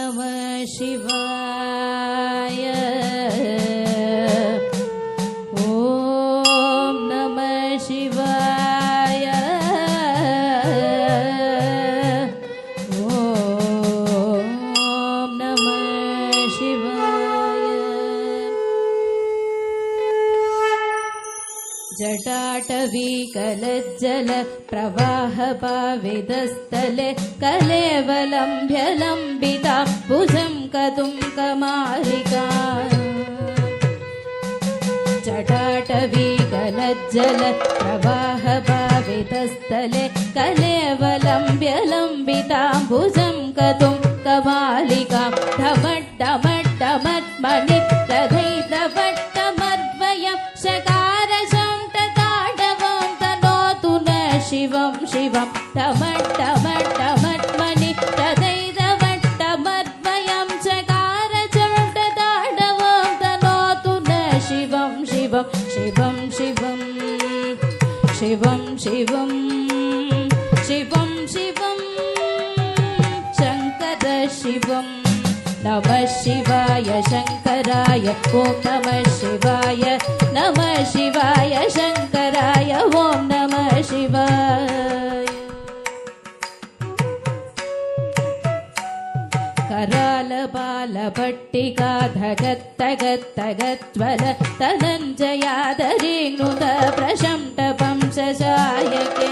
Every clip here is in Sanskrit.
नमः शिवाय ॐ नमः शिवाय ॐ नमः शिवाय जटाटवीकलज्जल प्रवाहपावितस्थले कलेवलम्भ्यलम्बिता भुजं कतुङ्कमालिका जटाटवीकलज्जल प्रवाहपावितस्थले कलेवलम्भ्यलम्बिता भुजं कतुङ्कमालिका ढमड्ढमड्ढमड्मणि प्रधैतवट्टमद्वयं शकारशङ्टताडवं तनोतु न शिवं शिवं ढमड्ढमड्ढमड्मणि प्रधैतवट्टमद्वयं शकारशङ्टताडवं तनोतु न शिवं शिवं शिवं शिवं शिवं शिवं शिवं शिवं शङ्कर शिवं नमः शिवाय शङ्कराय ॐ नमः शिवाय नमः शिवाय शङ्कराय ॐ नमः शिवाय करालबालपट्टिका धगत्तगत्तगज्वल तनञ्जयादरीनुत प्रशंटपं शशायके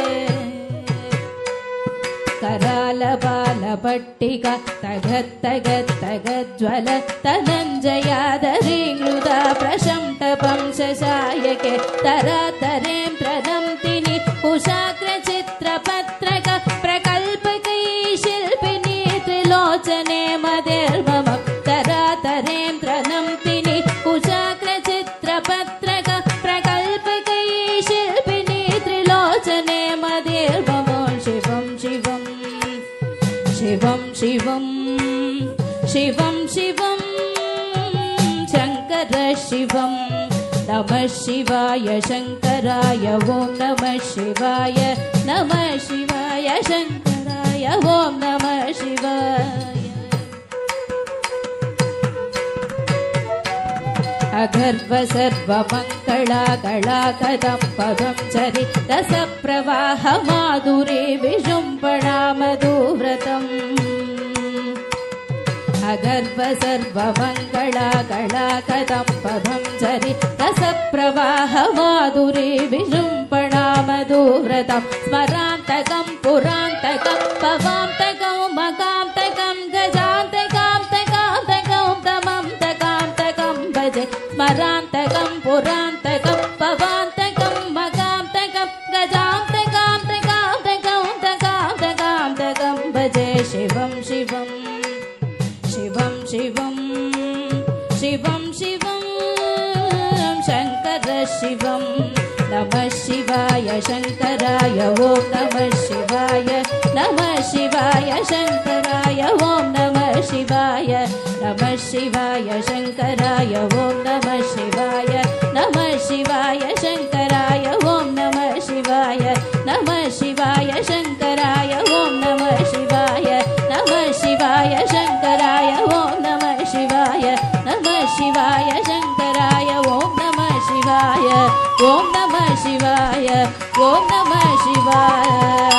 करालबालपट्टिका तगत्तगत्तगज्वल तनञ्जयादरीनुत प्रशंटपं शशायके तरातरें प्रणम्तिनि कुशाग्रचित्रपत्रक प्रकल्पकै शिल्पिनी त्रिलोचने मदेर्मम तरातरें प्रणम्तिनि कुशाग्रचित्रपत्रक प्रकल्पकै शिल्पिनी त्रिलोचने मदेर्मम शिवं शिवं शिवं शिवं शिवं शिवं शङ्कर शिवं नमः शिवाय शङ्कराय ॐ नमः शिवाय नमः शिवाय शङ्कराय ॐ नमः शिवाय अगर्व सर्वमङ्गला कलाकदं पदं चरि रसप्रवाह माधुरी विजृम्भणा मधुव्रतम् अगर्व सर्वमङ्गला कलाकदं पदं चरि रसप्रवाह माधुरी विजृम्भणा मधुव्रतं स्मरान्तकं पुरान्तकं पवान्तकं मगान्तकं गजान्तकान्तकान्तकं तमन्तकान्तकं भजे स्मरान्तकं पुरान्तकं पवान्तकं मगान्तकं गजान्तकान्तकान्तकान्तकान्तकान्तकं भजे शिवं शिवं शिवं शिवं शिवं शिवं शङ्कर शिवं नमः शिवाय शङ्कराय ॐ नमः शिवाय नमः शिवाय शङ्कराय ॐ नमः शिवाय नमः शिवाय शङ्कराय ॐ नमः शिवाय नमः शिवाय शङ्कराय ॐ नमः शिवाय नमः शिवाय शङ्कराय ॐ नमः शिवाय नमः शिवाय शङ्कराय ॐ नमः शिवाय नमः शिवाय शङ्कराय ॐ नमः शिवाय ॐ नमः शिवाय ॐ नमः शिवाय